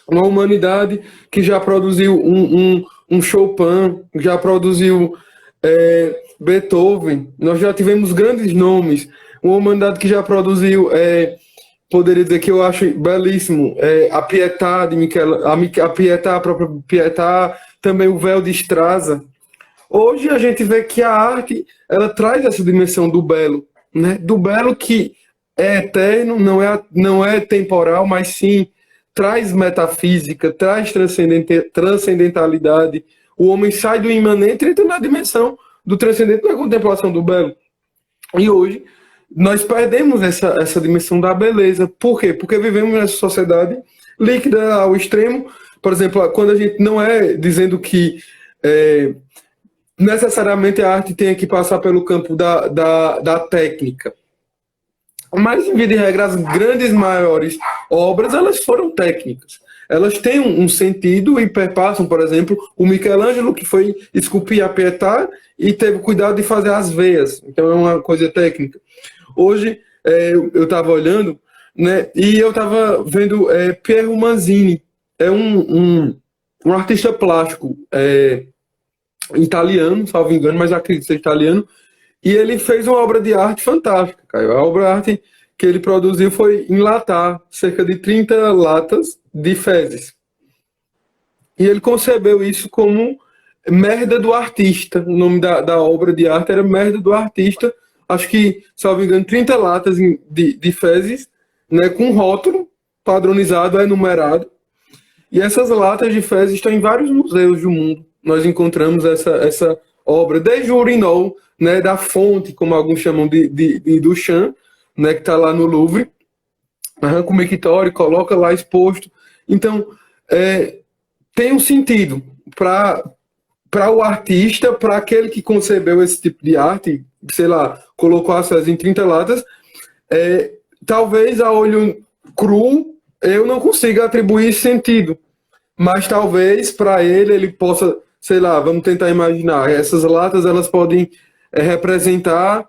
Uma humanidade que já produziu um Chopin, já produziu Beethoven, nós já tivemos grandes nomes. Uma humanidade que já produziu, poderia dizer que eu acho belíssimo, a Pietà de a Pietà, a própria Pietà, também o Véu de Estrada. Hoje a gente vê que a arte ela traz essa dimensão do belo, né? Do belo que é eterno, não é temporal, mas sim traz metafísica, traz transcendentalidade. O homem sai do imanente e entra na dimensão do transcendente na contemplação do belo. E hoje nós perdemos essa dimensão da beleza. Por quê? Porque vivemos nessa sociedade líquida ao extremo. Por exemplo, quando a gente não é dizendo que necessariamente a arte tenha que passar pelo campo da técnica. Mas, em via de regra, as grandes, maiores obras, elas foram técnicas. Elas têm um sentido e perpassam, por exemplo, o Michelangelo, que foi esculpir a Pietà e teve cuidado de fazer as veias. Então, é uma coisa técnica. Hoje, eu estava olhando, né, e eu estava vendo Piero Manzini. É um artista plástico italiano, salvo engano, mas acredito ser italiano. E ele fez uma obra de arte fantástica, Caio. A obra de arte que ele produziu foi enlatar cerca de 30 latas de fezes. E ele concebeu isso como Merda do Artista. O nome da obra de arte era Merda do Artista. Acho que, salvo engano, 30 latas de fezes, né, com rótulo padronizado, numerado. E essas latas de fezes estão em vários museus do mundo. Nós encontramos essa obra, desde o urinol, né, da fonte, como alguns chamam de Duchamp, né, que está lá no Louvre, arranca o mictório, coloca lá exposto. Então, tem um sentido para o artista, para aquele que concebeu esse tipo de arte, sei lá, colocou as fezes em 30 latas, talvez a olho cru eu não consiga atribuir esse sentido, mas talvez para ele possa, sei lá, vamos tentar imaginar, essas latas elas podem representar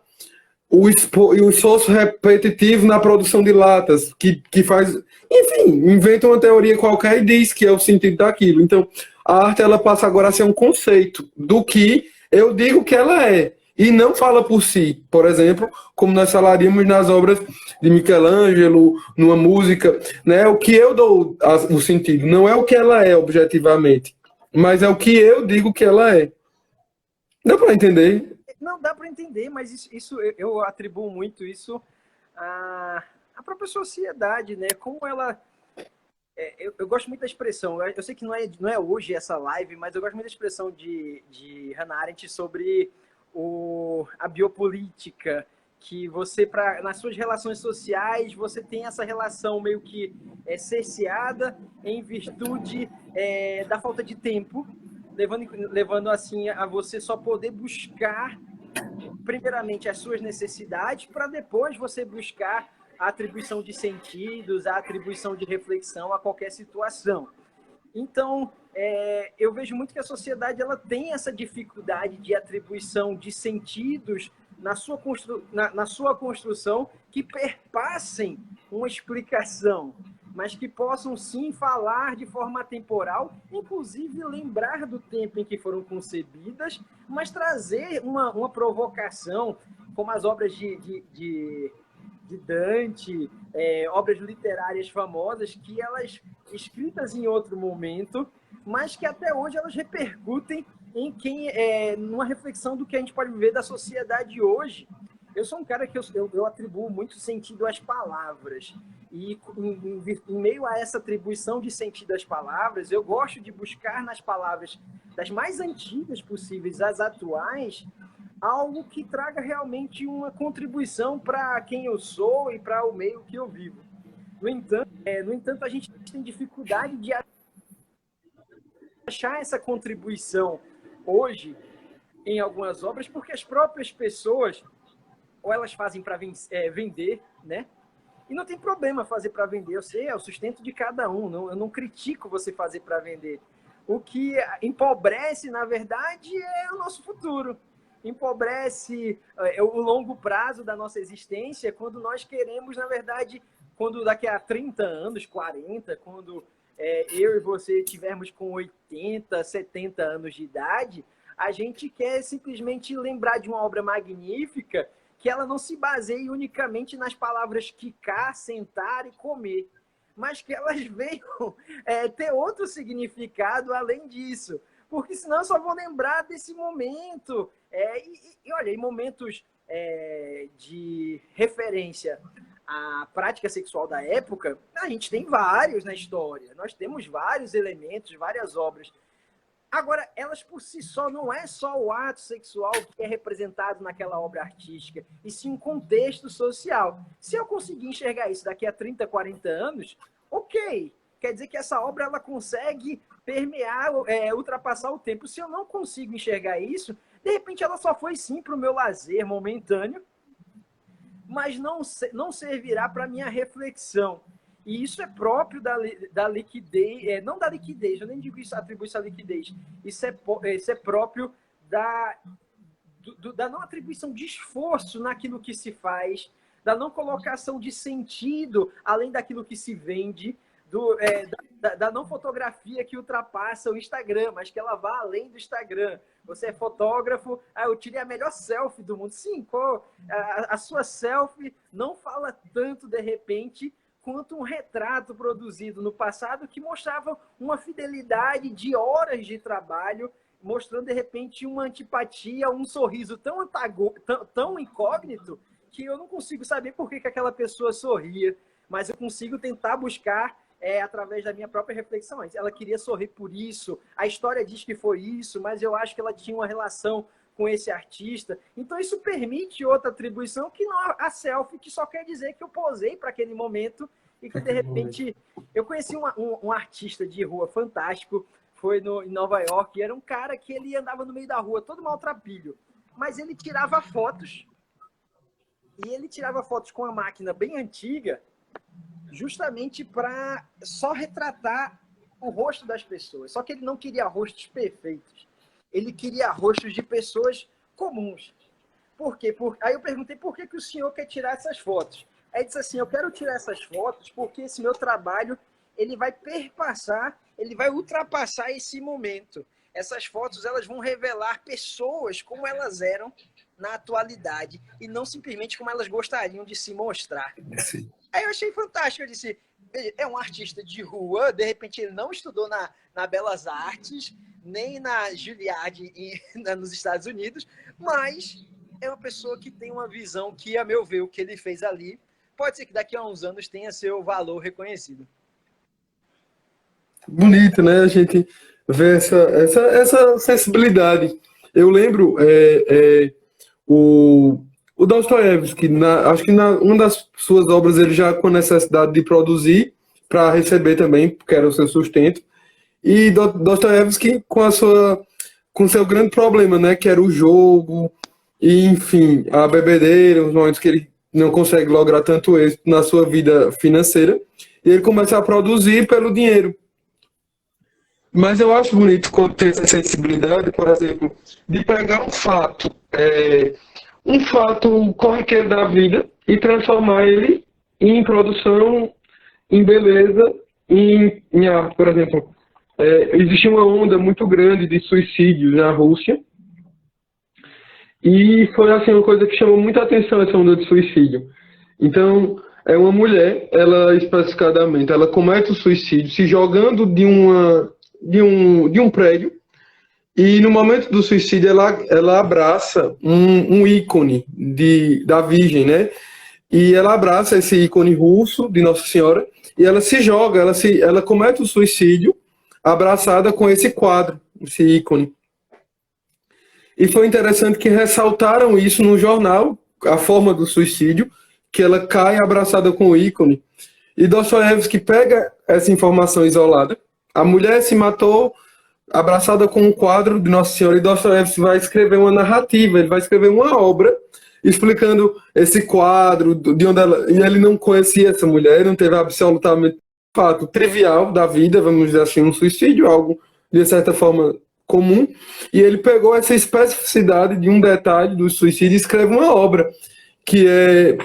o esforço repetitivo na produção de latas, que faz, enfim, inventa uma teoria qualquer e diz que é o sentido daquilo. Então, a arte ela passa agora a ser um conceito do que eu digo que ela é, e não fala por si, por exemplo, como nós falaríamos nas obras de Michelangelo, numa música, né? O que eu dou o sentido, não é o que ela é objetivamente, mas é o que eu digo que ela é. Dá para entender? Não, dá para entender, mas isso eu atribuo muito isso à própria sociedade, né? Como ela... eu gosto muito da expressão, eu sei que não é hoje essa live, mas eu gosto muito da expressão de Hannah Arendt sobre a biopolítica, que você, nas suas relações sociais, você tem essa relação meio que cerceada em virtude da falta de tempo, levando assim a você só poder buscar primeiramente as suas necessidades para depois você buscar a atribuição de sentidos, a atribuição de reflexão a qualquer situação. Então, eu vejo muito que a sociedade ela tem essa dificuldade de atribuição de sentidos na sua construção que perpassem uma explicação, mas que possam sim falar de forma atemporal, inclusive lembrar do tempo em que foram concebidas, mas trazer uma provocação, como as obras de Dante, obras literárias famosas, que elas, escritas em outro momento, mas que até hoje elas repercutem em numa reflexão do que a gente pode viver da sociedade hoje. Eu sou um cara que eu atribuo muito sentido às palavras. E em meio a essa atribuição de sentido às palavras, eu gosto de buscar nas palavras das mais antigas possíveis às atuais, algo que traga realmente uma contribuição para quem eu sou e para o meio que eu vivo. No entanto, a gente tem dificuldade de achar essa contribuição hoje em algumas obras, porque as próprias pessoas, ou elas fazem para vender, né? E não tem problema fazer para vender, eu sei, é o sustento de cada um, eu não critico você fazer para vender. O que empobrece, na verdade, é o nosso futuro. Empobrece o longo prazo da nossa existência quando nós queremos, na verdade, quando daqui a 30 anos, 40, quando eu e você tivermos com 80, 70 anos de idade, a gente quer simplesmente lembrar de uma obra magnífica que ela não se baseie unicamente nas palavras quicar, sentar e comer, mas que elas venham ter outro significado além disso. Porque senão eu só vou lembrar desse momento. Olha, em momentos de referência à prática sexual da época, a gente tem vários na história. Nós temos vários elementos, várias obras. Agora, elas por si só não é só o ato sexual que é representado naquela obra artística, e sim um contexto social. Se eu conseguir enxergar isso daqui a 30, 40 anos, ok. Quer dizer que essa obra ela consegue permear, ultrapassar o tempo. Se eu não consigo enxergar isso, de repente ela só foi sim para o meu lazer momentâneo, mas não servirá para a minha reflexão. E isso é próprio da liquidez, não da liquidez, eu nem digo isso, atribui-se à liquidez. Isso é próprio da não atribuição de esforço naquilo que se faz, da não colocação de sentido além daquilo que se vende, da não fotografia que ultrapassa o Instagram, mas que ela vá além do Instagram. Você é fotógrafo, eu tirei a melhor selfie do mundo. Sim, a sua selfie não fala tanto, de repente, quanto um retrato produzido no passado que mostrava uma fidelidade de horas de trabalho, mostrando, de repente, uma antipatia, um sorriso tão incógnito que eu não consigo saber por que aquela pessoa sorria, mas eu consigo tentar buscar através da minha própria reflexão. Ela queria sorrir por isso, a história diz que foi isso, mas eu acho que ela tinha uma relação com esse artista. Então isso permite outra atribuição que não a selfie, que só quer dizer que eu posei para aquele momento e que de repente eu conheci um artista de rua fantástico, foi em Nova York, e era um cara que ele andava no meio da rua todo maltrapilho, mas ele tirava fotos, e ele tirava fotos com uma máquina bem antiga, justamente para só retratar o rosto das pessoas. Só que ele não queria rostos perfeitos. Ele queria rostos de pessoas comuns. Por quê? Aí eu perguntei por que o senhor quer tirar essas fotos. Aí ele disse assim, eu quero tirar essas fotos porque esse meu trabalho ele vai perpassar, ele vai ultrapassar esse momento. Essas fotos elas vão revelar pessoas como elas eram na atualidade e não simplesmente como elas gostariam de se mostrar. Sim. Aí eu achei fantástico, eu disse, é um artista de rua, de repente ele não estudou na Belas Artes, nem na Juilliard nos Estados Unidos, mas é uma pessoa que tem uma visão que, a meu ver, o que ele fez ali, pode ser que daqui a uns anos tenha seu valor reconhecido. Bonito, né? A gente vê essa sensibilidade. Eu lembro o Dostoiévski, acho que uma das suas obras ele já com necessidade de produzir para receber também, porque era o seu sustento. E Dostoiévski com seu grande problema, né, que era o jogo, e enfim, a bebedeira, os momentos que ele não consegue lograr tanto êxito na sua vida financeira, e ele começa a produzir pelo dinheiro. Mas eu acho bonito quando tem essa sensibilidade, por exemplo, de pegar um fato corriqueiro da vida e transformar ele em produção, em beleza, em arte. Por exemplo, existe uma onda muito grande de suicídios na Rússia e foi assim uma coisa que chamou muita atenção, essa onda de suicídio. Então, é uma mulher, ela especificadamente, ela comete o suicídio se jogando de um prédio. E no momento do suicídio, ela abraça um ícone da Virgem, né? E ela abraça esse ícone russo de Nossa Senhora e ela se joga, ela comete o suicídio abraçada com esse quadro, esse ícone. E foi interessante que ressaltaram isso no jornal, a forma do suicídio, que ela cai abraçada com o ícone. E Dostoiévski pega essa informação isolada. A mulher se matou abraçada com um quadro de Nossa Senhora, e Dostoiévski vai escrever uma narrativa, ele vai escrever uma obra explicando esse quadro, de onde ela... E ele não conhecia essa mulher, não teve absolutamente fato trivial da vida, vamos dizer assim, um suicídio, algo de certa forma comum, e ele pegou essa especificidade de um detalhe do suicídio e escreve uma obra que é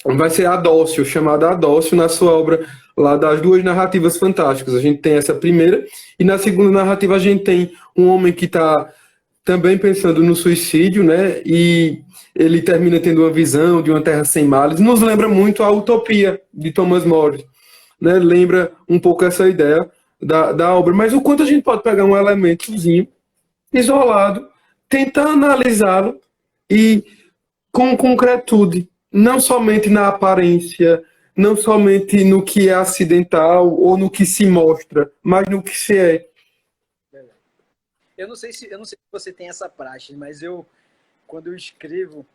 vai ser Adócio, chamada Adócio, na sua obra lá das duas narrativas fantásticas. A gente tem essa primeira, e na segunda narrativa a gente tem um homem que está também pensando no suicídio, né? E ele termina tendo uma visão de uma terra sem males. Nos lembra muito a Utopia de Thomas More, né? Lembra um pouco essa ideia da obra. Mas o quanto a gente pode pegar um elementozinho isolado, tentar analisá-lo e com concretude, não somente na aparência, não somente no que é acidental ou no que se mostra, mas no que se é. Eu não sei se você tem essa prática, mas quando eu escrevo,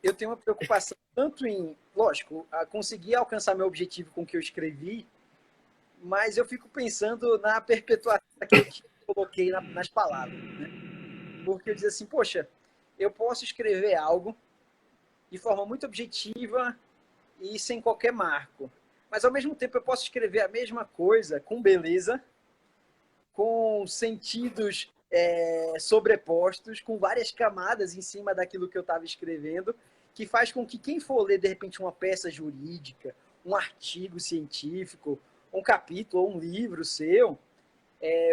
eu tenho uma preocupação tanto em, lógico, conseguir alcançar meu objetivo com o que eu escrevi, mas eu fico pensando na perpetuação que eu coloquei nas palavras, né? Porque eu digo assim, poxa, eu posso escrever algo de forma muito objetiva e sem qualquer marco, mas ao mesmo tempo eu posso escrever a mesma coisa com beleza, com sentidos sobrepostos, com várias camadas em cima daquilo que eu estava escrevendo, que faz com que quem for ler, de repente, uma peça jurídica, um artigo científico, um capítulo ou um livro seu,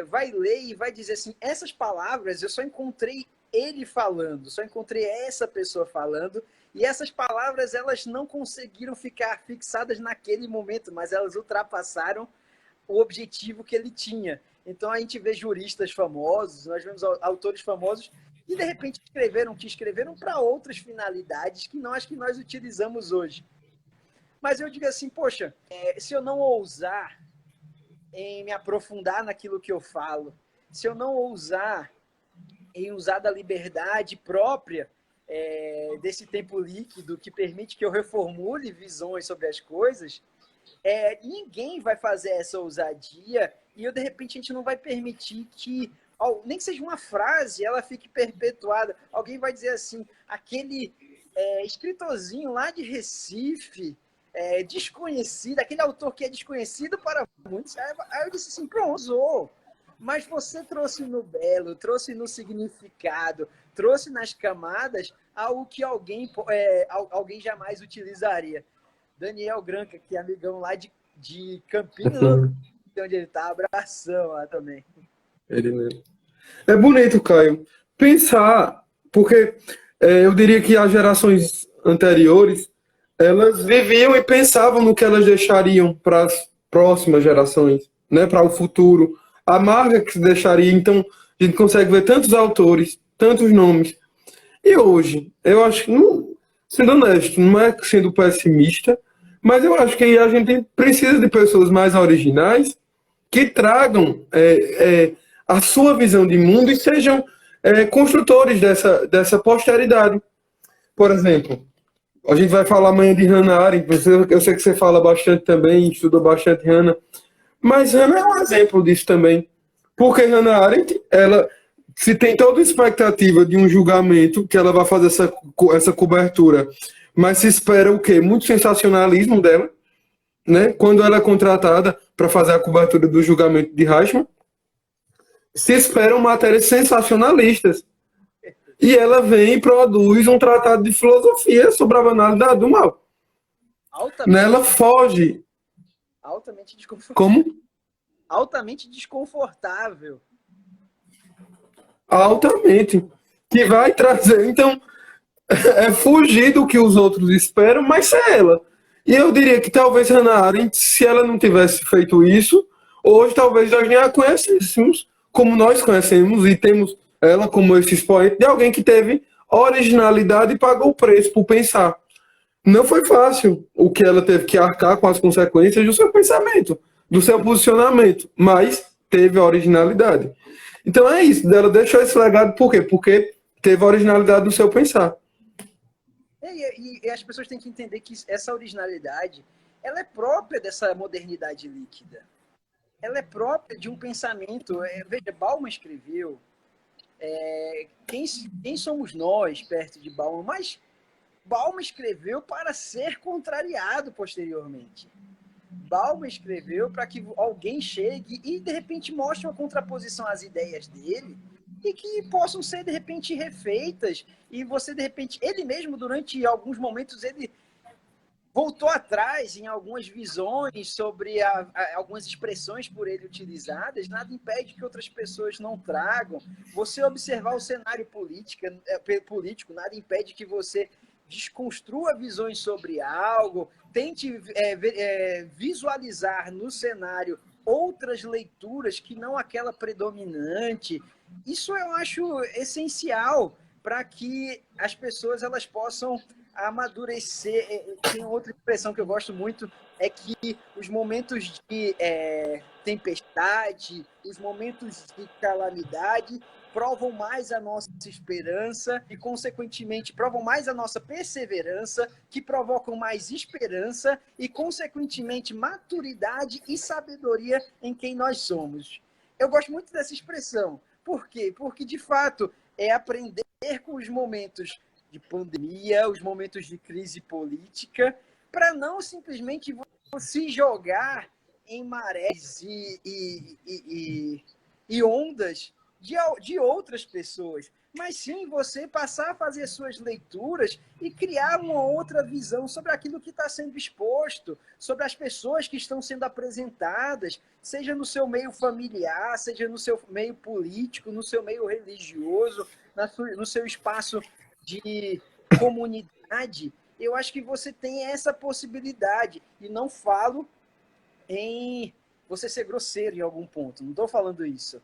vai ler e vai dizer assim, essas palavras eu só encontrei ele falando, só encontrei essa pessoa falando, e essas palavras elas não conseguiram ficar fixadas naquele momento, mas elas ultrapassaram o objetivo que ele tinha. Então a gente vê juristas famosos, nós vemos autores famosos que de repente escreveram para outras finalidades que não as que nós utilizamos hoje. Mas eu digo assim, poxa, se eu não ousar em me aprofundar naquilo que eu falo, se eu não ousar em usar da liberdade própria desse tempo líquido que permite que eu reformule visões sobre as coisas, ninguém vai fazer essa ousadia e de repente a gente não vai permitir que, nem que seja uma frase, ela fique perpetuada. Alguém vai dizer assim, aquele escritorzinho lá de Recife, desconhecido, aquele autor que é desconhecido para muitos. Aí eu disse assim, pronto, usou. Mas você trouxe no belo, trouxe no significado, trouxe nas camadas algo que alguém jamais utilizaria. Daniel Granca, que é amigão lá de Campinas, onde ele tá, abração lá também. Ele mesmo. É bonito, Caio, pensar, porque eu diria que as gerações anteriores, elas viviam e pensavam no que elas deixariam para as próximas gerações, né, para o futuro, a marca que se deixaria. Então, a gente consegue ver tantos autores, tantos nomes. E hoje, eu acho que, sendo honesto, não é sendo pessimista, mas eu acho que a gente precisa de pessoas mais originais que tragam a sua visão de mundo e sejam construtores dessa posteridade. Por exemplo, a gente vai falar amanhã de Hannah Arendt, eu sei que você fala bastante também, estudou bastante Hannah, mas Hannah é um exemplo disso também. Porque Hannah Arendt, ela se tem toda a expectativa de um julgamento, que ela vai fazer essa cobertura, mas se espera o quê? Muito sensacionalismo dela, né? Quando ela é contratada para fazer a cobertura do julgamento de Eichmann, se esperam matérias sensacionalistas. E ela vem e produz um tratado de filosofia sobre a banalidade do mal. Nela foge. Altamente desconfortável. Como? Altamente desconfortável. Altamente. Que vai trazer. Então, é fugir do que os outros esperam, mas é ela. E eu diria que talvez Hannah Arendt, se ela não tivesse feito isso, hoje talvez nós nem a conhecêssemos como nós conhecemos e temos ela como esse expoente de alguém que teve originalidade e pagou o preço por pensar. Não foi fácil o que ela teve que arcar com as consequências do seu pensamento, do seu posicionamento, mas teve originalidade. Então é isso, ela deixou esse legado por quê? Porque teve originalidade no seu pensar. E as pessoas têm que entender que essa originalidade, ela é própria dessa modernidade líquida. Ela é própria de um pensamento. Veja, Bauman escreveu quem somos nós perto de Bauman, mas Bauman escreveu para ser contrariado posteriormente. Bauman escreveu para que alguém chegue e de repente mostre uma contraposição às ideias dele e que possam ser, de repente, refeitas, e você, de repente, ele mesmo, durante alguns momentos, ele voltou atrás em algumas visões sobre algumas expressões por ele utilizadas, nada impede que outras pessoas não tragam. Você observar o cenário político, nada impede que você desconstrua visões sobre algo, tente visualizar no cenário outras leituras que não aquela predominante. Isso eu acho essencial para que as pessoas elas possam amadurecer. Tem outra expressão que eu gosto muito, é que os momentos de tempestade, os momentos de calamidade provam mais a nossa esperança e, consequentemente, provam mais a nossa perseverança, que provocam mais esperança e, consequentemente, maturidade e sabedoria em quem nós somos. Eu gosto muito dessa expressão. Por quê? Porque, de fato, é aprender com os momentos de pandemia, os momentos de crise política, para não simplesmente se jogar em marés e ondas de outras pessoas, mas sim você passar a fazer suas leituras e criar uma outra visão sobre aquilo que está sendo exposto, sobre as pessoas que estão sendo apresentadas, seja no seu meio familiar, seja no seu meio político, no seu meio religioso, no seu espaço de comunidade. Eu acho que você tem essa possibilidade. E não falo em você ser grosseiro em algum ponto. Não estou falando isso.